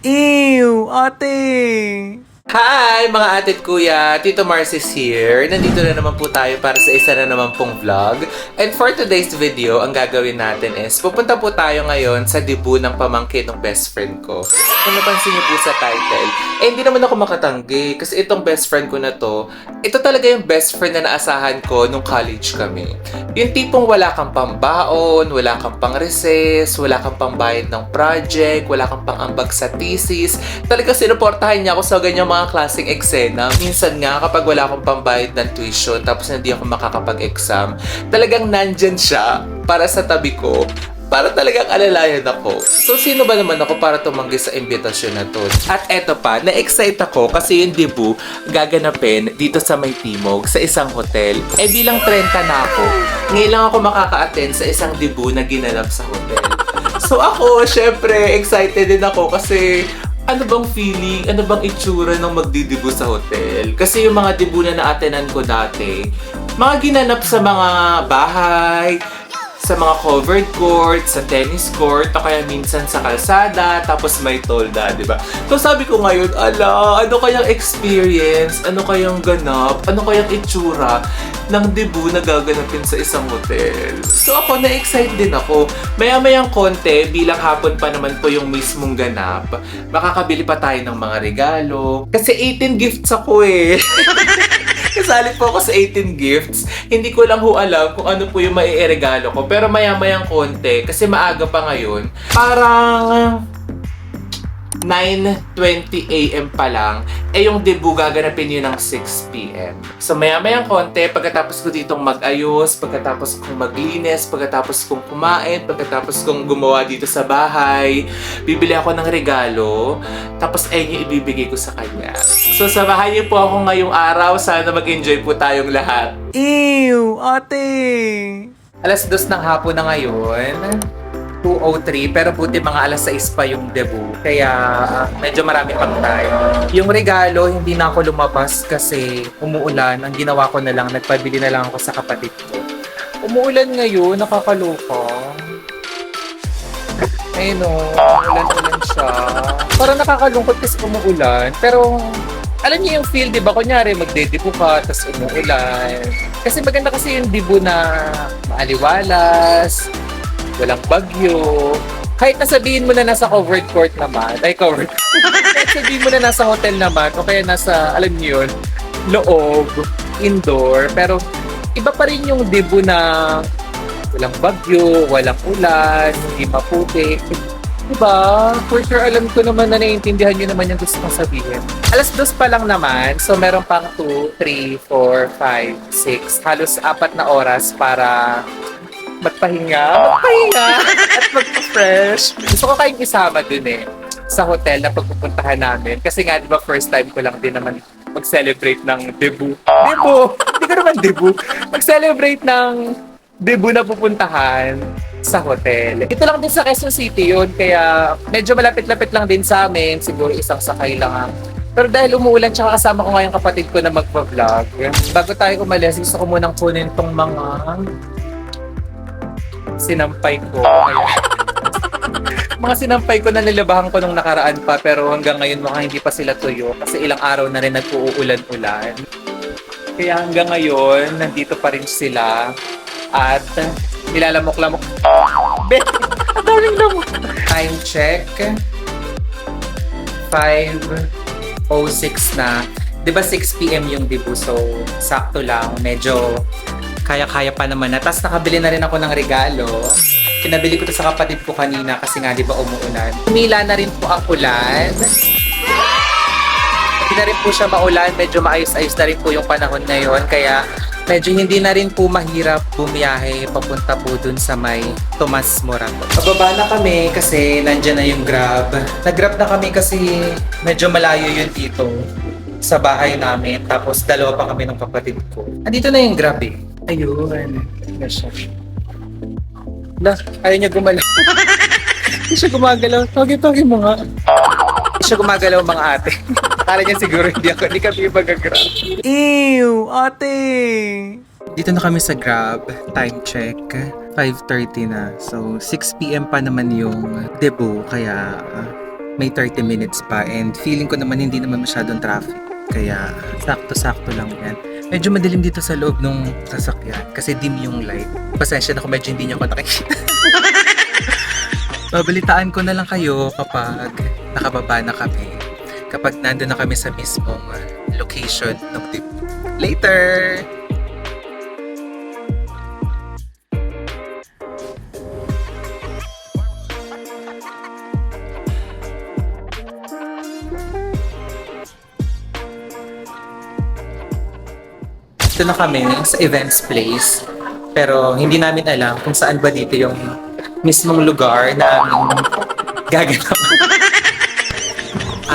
Ew, ate! Hi mga ate at kuya! Tito Mars is here. Nandito na naman po tayo para sa isa na naman pong vlog. And for today's video, ang gagawin natin is pupunta po tayo ngayon sa debut ng pamangkin ng best friend ko. Kung napansin niyo po sa title, hindi naman ako makatanggi kasi itong best friend ko na to, ito talaga yung best friend na naasahan ko nung college kami. Yung tipong wala kang pambaon, wala kang pang recess, wala kang pambayad ng project, wala kang pang ambag sa thesis. Talaga sinuportahan niya ako sa ganyan mga klaseng eksena. Minsan nga kapag wala akong pambayad ng tuition tapos hindi ako makakapag-exam, talagang nandyan siya para sa tabi ko. Para talagang alalayan ako. So, sino ba naman ako para tumanggi sa imbitasyon na to? At eto pa, na-excite ako kasi yung debut gaganapin dito sa May Timog sa isang hotel. Bilang 30 na ako, ngayon lang ako makaka-attend sa isang debut na ginanap sa hotel. So ako, syempre, excited din ako kasi ano bang feeling, ano bang itsura ng magdidibu sa hotel? Kasi yung mga debut na na-attenan ko dati, mga ginanap sa mga bahay, sa mga covered court, sa tennis court, o kaya minsan sa kalsada, tapos may tolda, di ba? So sabi ko ngayon, ala, ano kayang experience, ano kayang ganap, ano kayang itsura ng debut na gaganapin sa isang hotel. So ako, na-excite din ako. Maya-mayang konti, bilang hapon pa naman po yung mismong ganap, makakabili pa tayo ng mga regalo. Kasi 18 gifts ako eh. Kasali po ako sa 18 gifts. Hindi ko lang alam kung ano po yung maiiregalo ko. Pero maya-mayang konti, kasi maaga pa ngayon, parang 9:20 AM pa lang, yung debut gaganapin yun ng 6 PM. So maya-mayang konti, pagkatapos ko ditong mag-ayos, pagkatapos kong maglinis, pagkatapos kong kumain, pagkatapos kong gumawa dito sa bahay, bibili ako ng regalo, tapos ayun yung ibibigay ko sa kanya. So samahan niyo po ako ngayong araw, sana mag-enjoy po tayong lahat. Ew, ate! Alas 2 ng hapon na ngayon, 2:03, pero buti mga alas 6 pa yung debut. Kaya medyo marami pang time. Yung regalo, hindi na ako lumabas kasi umuulan. Ang ginawa ko na lang, nagpabili na lang ako sa kapatid ko. Umuulan ngayon, nakakaloka. Ayun o, umuulan-ulan siya. Parang nakakalungkot kasi umuulan. Pero alam niyo yung feel, di ba? Kunyari, magde-debut ka, tapos umuulan. Kasi maganda kasi yung debut na maaliwalas, walang bagyo. Kahit nasabihin mo na nasa covered court naman, kahit sabihin mo na nasa hotel naman, o kaya nasa, alam niyo yun, loob, indoor, pero iba pa rin yung debut na walang bagyo, walang ulan, hindi maputi. Diba? For sure, alam ko naman na naiintindihan nyo naman yung gusto kong sabihin. Alas 2 pa lang naman, so meron pang 2, 3, 4, 5, 6, halos 4 na oras para magpahinga at magpa-fresh. Gusto ko kayong isama dun eh, sa hotel na pagpupuntahan namin. Kasi nga, di ba, first time ko lang din naman mag-celebrate ng debut. Hindi ko naman debut. Mag-celebrate ng debut na pupuntahan sa hotel. Ito lang din sa Quezon City yun, kaya medyo malapit-lapit lang din sa amin. Siguro isang sakay lang. Pero dahil umuulan, tsaka kasama ko nga yung kapatid ko na magpa-vlog. Bago tayo umalis, gusto ko munang kunin tong mga sinampay ko. Mga sinampay ko na nilabahan ko nung nakaraan pa, pero hanggang ngayon mukhang hindi pa sila tuyo kasi ilang araw na rin nag-uulan-ulan. Kaya hanggang ngayon, nandito pa rin sila at nilalamok-lamok. Ang daming lamok! Time check. 5:06 na. Diba 6 PM yung debut, so sakto lang. Medyo kaya-kaya pa naman na. Tapos nakabili na rin ako ng regalo. Pinabili ko to sa kapatid ko kanina kasi nga di ba umuulan. Umila na rin po ang ulan. Hindi na rin po siya maulan. Medyo maayos-ayos na rin po yung panahon na yon. Kaya medyo hindi na rin po mahirap bumiyahe papunta po dun sa may Tomas Morato. Pababa na kami kasi nandyan na yung Grab. Nag-Grab na kami kasi medyo malayo yun dito sa bahay namin. Tapos dalawa pa kami ng kapatid ko. Andito na yung Grab eh. Ayun. Na siya. Ayaw niya gumalaw. Hindi siya gumagalaw. Togi-togi mo nga. Hindi siya gumagalaw mga ate. Akala niya siguro hindi kami mag-grab. Ew, ate! Dito na kami sa Grab. Time check. 5:30 na. So, 6 PM pa naman yung debut. Kaya may 30 minutes pa and feeling ko naman hindi naman masyadong traffic. Kaya sakto-sakto lang yan. Medyo madilim dito sa loob ng sasakyan kasi dim yung light. Pasensya na kung medyo hindi niyo ako nakikita. Babalitaan ko na lang kayo kapag nakababa na kami. Kapag nandun na kami sa mismong location ng tip. Later! Ito na kami sa events place. Pero hindi namin alam kung saan ba dito yung mismong lugar na aming gaganap.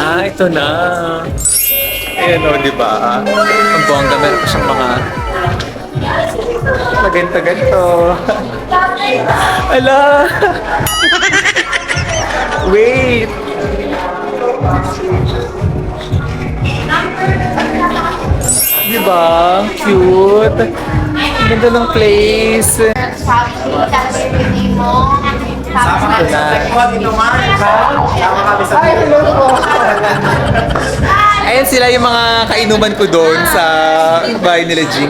Ito na. Ayan o, di ba? Ang bongga, meron pa siyang mga ganto-ganto. Ala! Wait! Di ba? Cute! Ang ganda ng place. Sama kami sa Tekot, Inomar. Sama kami sa Tekot. Ayan sila yung mga kainuman ko doon sa bahay nila G.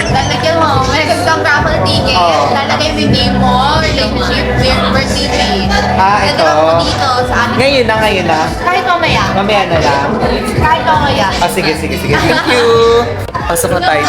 Lalagyan mo, may nagkang raffle ticket. Lalagay mo yung name mo, relationship, birthday date. Ito. Lalagyan mo dito sa ating... Ngayon na. Kahit mamaya. Mamaya na lang. Kahit mamaya. Sige. Thank you. Pasok na tayo.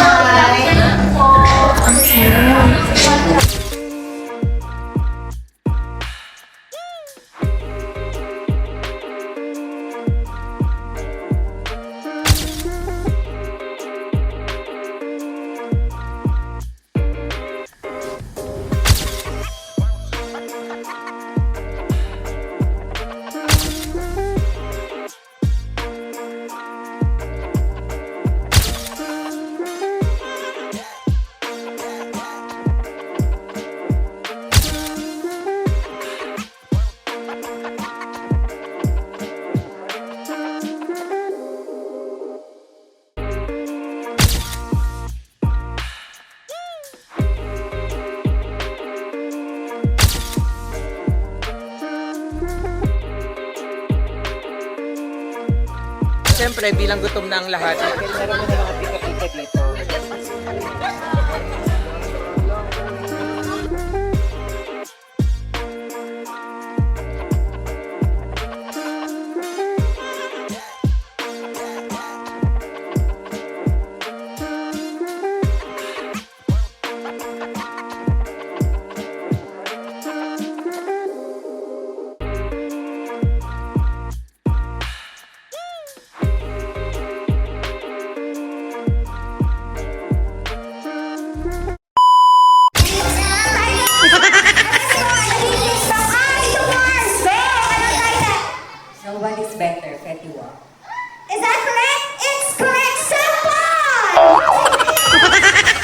Siyempre, bilang gutom na ang lahat, meron mo na mga pika-pika dito. Nobody's better, Fetiwa. Is that correct? It's correct. Simple! Table number 3.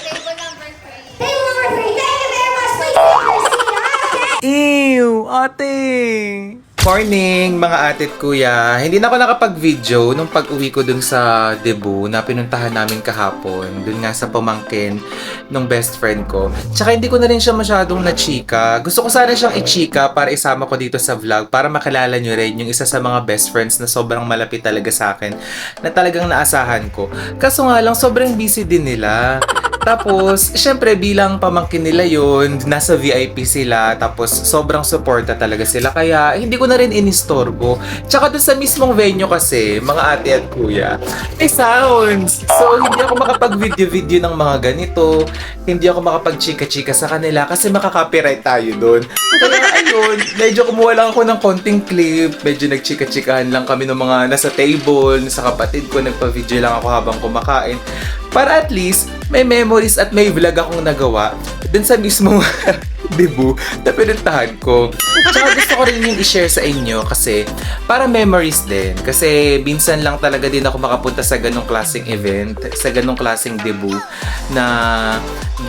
Table number 3. Thank you very much. Please take your seat. Okay. Ew, ate! Morning mga ate at kuya. Hindi na ako nakapag-video nung pag-uwi ko dun sa Cebu na pinuntahan namin kahapon. Dun nga sa pamangkin ng best friend ko. Tsaka hindi ko na rin siya masyadong na-chika. Gusto ko sana siyang i-chika para isama ko dito sa vlog para makilala nyo rin yung isa sa mga best friends na sobrang malapit talaga sa akin na talagang naasahan ko. Kaso nga lang sobrang busy din nila. Tapos, syempre bilang pamangkin nila yun, nasa VIP sila, tapos sobrang suporta talaga sila. Kaya hindi ko na rin inistorbo. Tsaka doon sa mismong venue kasi, mga ate at kuya, may sounds. So, hindi ako makapag-video-video ng mga ganito. Hindi ako makapag-chika-chika sa kanila kasi makaka-copyright tayo doon. Kaya ayun, medyo kumuha lang ako ng konting clip. Medyo nagchika-chikahan lang kami ng mga nasa table, sa kapatid ko, nagpa-video lang ako habang kumakain. Para at least, may memories at may vlog akong nagawa dun sa mismong Cebu na pinuntahan ko. Tsaka gusto ko rin yung i-share sa inyo kasi para memories din. Kasi minsan lang talaga din ako makapunta sa ganong klaseng event, sa ganong klaseng Cebu na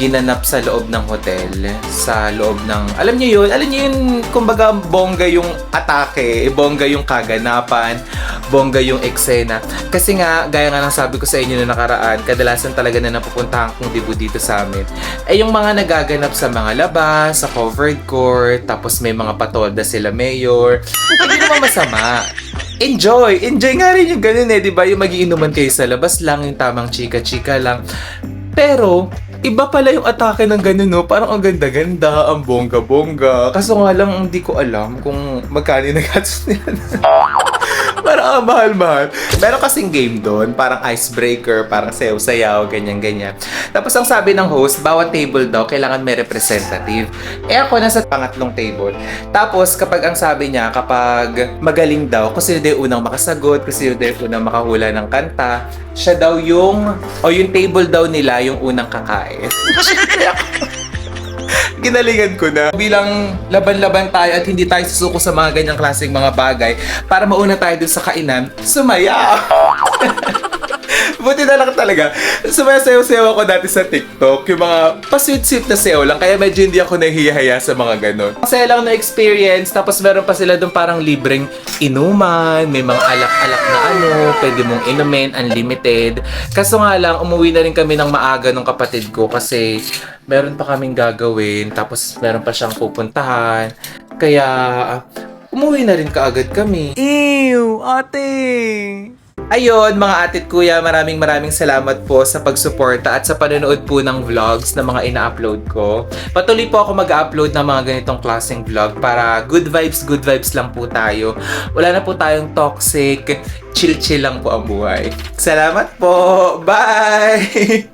ginanap sa loob ng hotel. Sa loob ng, alam niyo yun, kumbaga bongga yung atake, bongga yung kaganapan, bongga yung eksena. Kasi nga, gaya nga ng sabi ko sa inyo na nakaraan, kadalasan talaga na napupuntahan kong debut dito sa amin. Yung mga nagaganap sa mga labas, sa covered court, tapos may mga patolda sila mayor. Hindi naman masama. Enjoy nga rin yung ganun di ba? Yung magiinuman kayo sa labas lang, yung tamang chika-chika lang. Pero, iba pala yung atake ng ganun, no? Parang ang ganda-ganda, ang bongga-bongga. Kaso nga lang, hindi ko alam kung magkano nag-gastos nila. Parang mahal-mahal. Meron kasing game doon, parang icebreaker, parang sayaw-sayaw, ganyan-ganyan. Tapos ang sabi ng host, bawat table daw, kailangan may representative. Ako nasa pangatlong table. Tapos kapag ang sabi niya, kapag magaling daw, kung sino daw yung unang makasagot, kung sino daw yung unang makahula ng kanta, siya daw yung table daw nila yung unang kakain. Ginalingan ko na bilang laban-laban tayo at hindi tayo susuko sa mga ganyang klaseng mga bagay para mauna tayo dun sa kainan, sumaya! Buti na lang talaga. Sumasayaw-sayaw ako dati sa TikTok. Yung mga pa-sweet-sweet na sayaw lang. Kaya medyo hindi ako nahihihaya sa mga ganon. Masaya lang na experience. Tapos meron pa sila doon parang libreng inuman. May mga alak-alak na pwede mong inumin, unlimited. Kaso nga lang, umuwi na rin kami ng maaga ng kapatid ko kasi meron pa kaming gagawin. Tapos meron pa siyang pupuntahan. Kaya umuwi na rin kaagad kami. Ew, ate! Ayun, mga atit kuya, maraming salamat po sa pagsuporta at sa panonood po ng vlogs na mga ina-upload ko. Patuloy po ako mag-upload ng mga ganitong klaseng vlog para good vibes lang po tayo. Wala na po tayong toxic, chill lang po ang buhay. Salamat po! Bye!